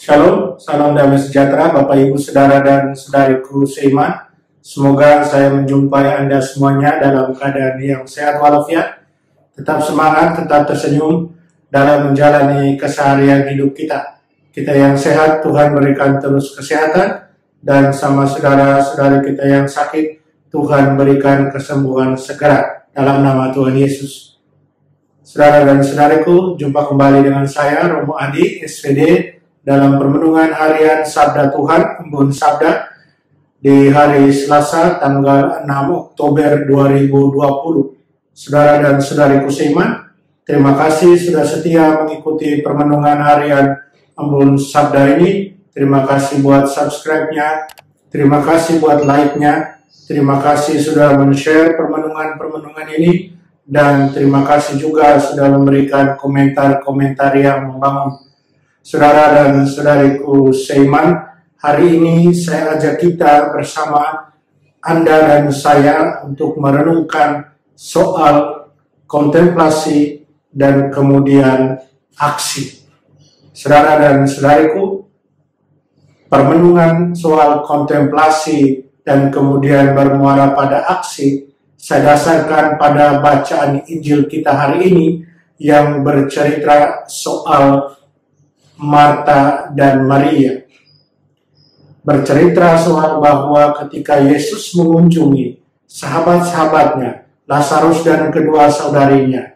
Shalom, salam damai sejahtera Bapak Ibu Saudara dan Saudariku seiman. Semoga saya menjumpai Anda semuanya dalam keadaan yang sehat walafiat. Tetap semangat, tetap tersenyum dalam menjalani keseharian hidup kita. Kita yang sehat, Tuhan berikan terus kesehatan. Dan sama saudara-saudari kita yang sakit, Tuhan berikan kesembuhan segera dalam nama Tuhan Yesus. Saudara dan saudariku, jumpa kembali dengan saya, Romo Adi, SVD, dalam permenungan harian Sabda Tuhan, Embun Sabda, di hari Selasa, tanggal 6 Oktober 2020. Saudara dan saudariku seiman, terima kasih sudah setia mengikuti permenungan harian Embun Sabda ini. Terima kasih buat subscribe-nya, terima kasih buat like-nya, terima kasih sudah men-share permenungan-permenungan ini, dan terima kasih juga sudah memberikan komentar-komentar yang membangun. Saudara dan saudariku seiman, hari ini saya ajak kita bersama Anda dan saya untuk merenungkan soal kontemplasi dan kemudian aksi. Saudara dan saudariku, permenungan soal kontemplasi dan kemudian bermuara pada aksi saya dasarkan pada bacaan Injil kita hari ini yang bercerita soal Marta dan Maria. Bercerita soal bahwa ketika Yesus mengunjungi sahabat-sahabatnya, Lazarus dan kedua saudarinya,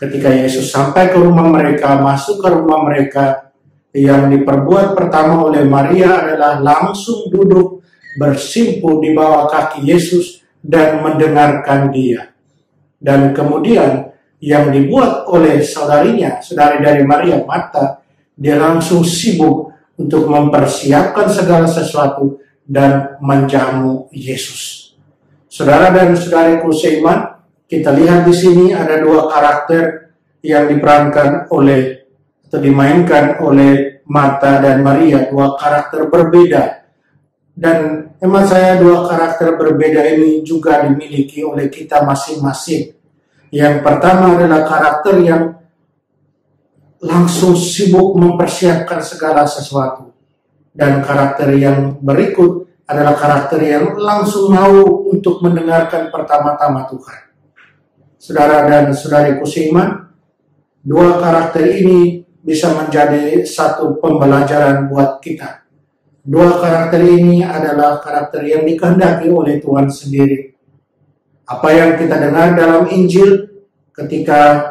ketika Yesus sampai ke rumah mereka, masuk ke rumah mereka, yang diperbuat pertama oleh Maria adalah langsung duduk bersimpuh di bawah kaki Yesus dan mendengarkan dia. Dan kemudian yang dibuat oleh saudarinya, saudari dari Maria, Marta, dia langsung sibuk untuk mempersiapkan segala sesuatu dan menjamu Yesus. Saudara dan saudariku seiman, kita lihat di sini ada dua karakter yang diperankan oleh atau dimainkan oleh Marta dan Maria, dua karakter berbeda. Dan memang saya dua karakter berbeda ini juga dimiliki oleh kita masing-masing. Yang pertama adalah karakter yang langsung sibuk mempersiapkan segala sesuatu. Dan karakter yang berikut adalah karakter yang langsung mau untuk mendengarkan pertama-tama Tuhan. Saudara dan saudariku seiman, dua karakter ini bisa menjadi satu pembelajaran buat kita. Dua karakter ini adalah karakter yang dikehendaki oleh Tuhan sendiri. Apa yang kita dengar dalam Injil ketika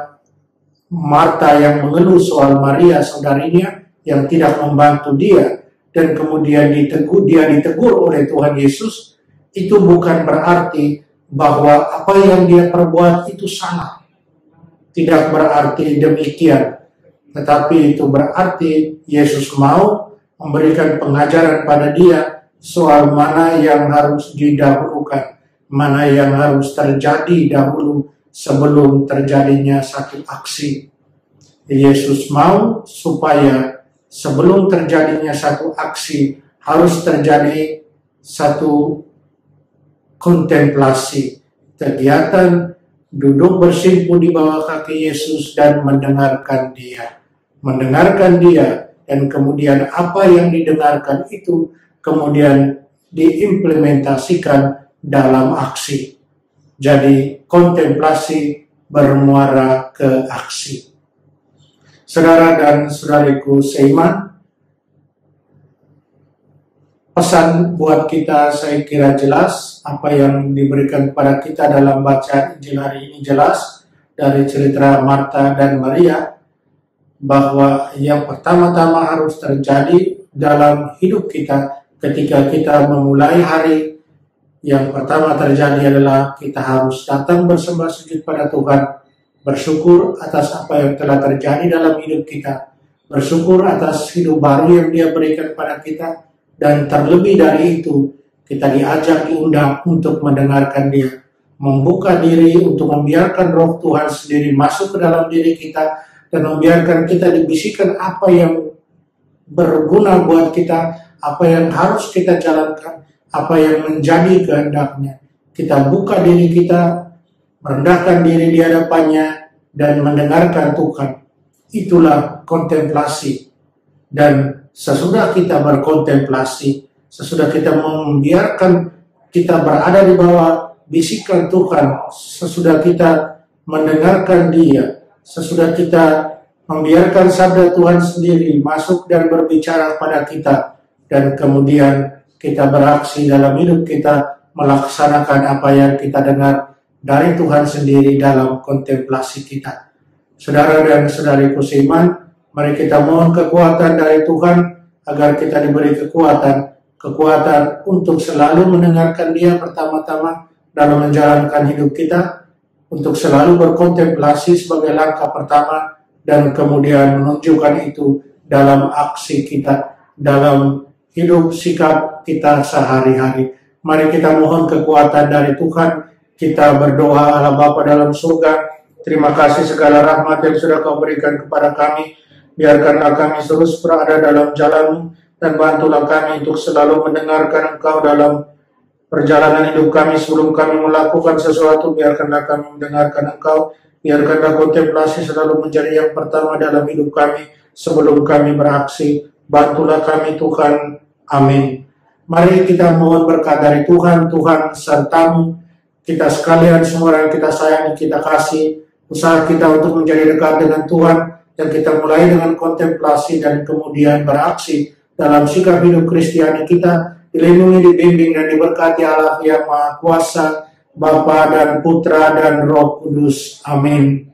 Marta yang mengeluh soal Maria saudarinya yang tidak membantu dia, dan kemudian dia ditegur oleh Tuhan Yesus, itu bukan berarti bahwa apa yang dia perbuat itu salah. Tidak berarti demikian. Tetapi itu berarti Yesus mau memberikan pengajaran pada dia soal mana yang harus didahulukan, mana yang harus terjadi dahulu sebelum terjadinya satu aksi. Yesus mau supaya sebelum terjadinya satu aksi harus terjadi satu kontemplasi, kegiatan duduk bersimpuh di bawah kaki Yesus dan mendengarkan dia. Mendengarkan dia, dan kemudian apa yang didengarkan itu kemudian diimplementasikan dalam aksi. Jadi kontemplasi bermuara ke aksi. Saudara dan saudariku seiman, pesan buat kita saya kira jelas. Apa yang diberikan kepada kita dalam bacaan Injil hari ini jelas dari cerita Marta dan Maria, bahwa yang pertama-tama harus terjadi dalam hidup kita ketika kita memulai hari, yang pertama terjadi adalah kita harus datang bersembah sujud pada Tuhan, bersyukur atas apa yang telah terjadi dalam hidup kita, bersyukur atas hidup baru yang dia berikan pada kita, dan terlebih dari itu, kita diajak, diundang untuk mendengarkan dia, membuka diri untuk membiarkan roh Tuhan sendiri masuk ke dalam diri kita, dan membiarkan kita dibisikkan apa yang berguna buat kita, apa yang harus kita jalankan, apa yang menjadi kehendaknya. Kita buka diri kita, merendahkan diri di hadapannya, dan mendengarkan Tuhan. Itulah kontemplasi. Dan sesudah kita berkontemplasi, sesudah kita membiarkan kita berada di bawah bisikan Tuhan, sesudah kita mendengarkan Dia, sesudah kita membiarkan sabda Tuhan sendiri masuk dan berbicara pada kita, dan kemudian kita beraksi dalam hidup kita, melaksanakan apa yang kita dengar dari Tuhan sendiri dalam kontemplasi kita. Saudara dan saudariku seiman, mari kita mohon kekuatan dari Tuhan agar kita diberi kekuatan untuk selalu mendengarkan Dia pertama-tama dalam menjalankan hidup kita, untuk selalu berkontemplasi sebagai langkah pertama, dan kemudian menunjukkan itu dalam aksi kita, dalam hidup sikap kita sehari-hari. Mari kita mohon kekuatan dari Tuhan. Kita berdoa. Allah Bapa dalam surga, terima kasih segala rahmat yang sudah Kau berikan kepada kami. Biarkanlah kami terus berada dalam jalan-Mu, dan bantulah kami untuk selalu mendengarkan Engkau dalam perjalanan hidup kami. Sebelum kami melakukan sesuatu, biarkanlah kami mendengarkan Engkau. Biarkanlah kontemplasi selalu menjadi yang pertama dalam hidup kami sebelum kami beraksi. Bantulah kami Tuhan. Amin. Mari kita mohon berkat dari Tuhan. Tuhan sertamu, kita sekalian, semua yang kita sayangi, kita kasih. Usaha kita untuk menjadi dekat dengan Tuhan, dan kita mulai dengan kontemplasi dan kemudian beraksi dalam sikap hidup Kristiani kita, dilindungi, dibimbing, dan diberkati Allah yang Maha Kuasa, Bapa dan Putra dan Roh Kudus. Amin.